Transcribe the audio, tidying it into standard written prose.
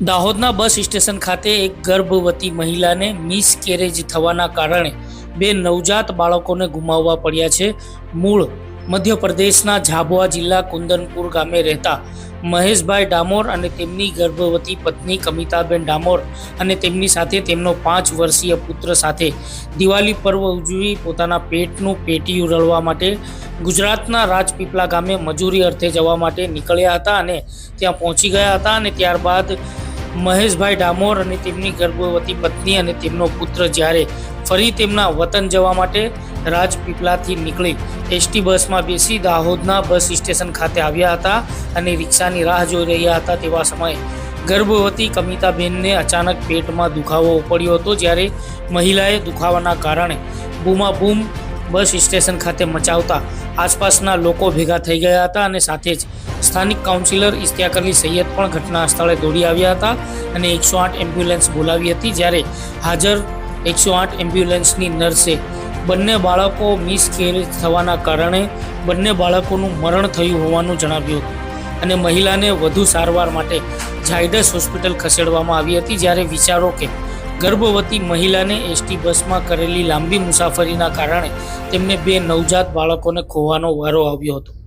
દાહોદના bus station ખાતે એક ગર્ભવતી મહિલાને મિસકેરેજ થવાના કારણે બે નવજાત બાળકોને ગુમાવવા પડ્યા છે। મૂળ મધ્યપ્રદેશના ઝાબુઆ જિલ્લા કુંદનપુર ગામે રહેતા મહેશભાઈ ડામોર અને તેમની ગર્ભવતી પત્ની કમિતાબેન ડામોર અને તેમની સાથે તેમનો 5 વર્ષીય પુત્ર સાથે દિવાળી પર્વ ઉજવી પોતાના પેટનું પેટીયું રળવા માટે ગુજરાતના રાજપીપળા ગામે મજૂરી અર્થે જવા માટે નીકળ્યા હતા અને ત્યાં પહોંચી ગયા હતા અને ત્યારબાદ મહેશભાઈ ડામોર અને તેમની ગર્ભવતી પત્ની અને તેમનો પુત્ર જ્યારે ફરી તેમના વતન જવા માટે રાજપીપળાથી નીકળી એસટી બસમાં બેસી દાહોદના બસ સ્ટેશન ખાતે આવ્યા હતા અને રિક્ષાની રાહ જોઈ રહ્યા હતા તેવા સમયે ગર્ભવતી કમિતાબેનને અચાનક પેટમાં દુખાવો પડ્યો હતો। જ્યારે મહિલાએ દુખાવાના કારણે બૂમાબૂમ બસ સ્ટેશન ખાતે મચાવતા આસપાસના લોકો ભેગા થઈ ગયા હતા અને સાથે જ સ્થાનિક કાઉન્સિલર ઇશ્તિયાક અલી સૈયદ પણ ઘટના સ્થળે દોડી આવ્યા હતા અને 108 એમ્બ્યુલન્સ બોલાવી હતી। જ્યારે હાજર 108 એમ્બ્યુલન્સની નર્સે બંને બાળકો મિસકેરેજ થવાના કારણે બંને બાળકોનું મરણ થયું હોવાનું જણાવ્યું હતું અને મહિલાને વધુ સારવાર માટે ઝાયડસ હોસ્પિટલ ખસેડવામાં આવી હતી। જ્યારે વિચારો કે ગર્ભવતી મહિલાને એસટી બસમાં કરેલી લાંબી મુસાફરીના કારણે તેમને બે નવજાત બાળકોને ખોવાનો વારો આવ્યો હતો।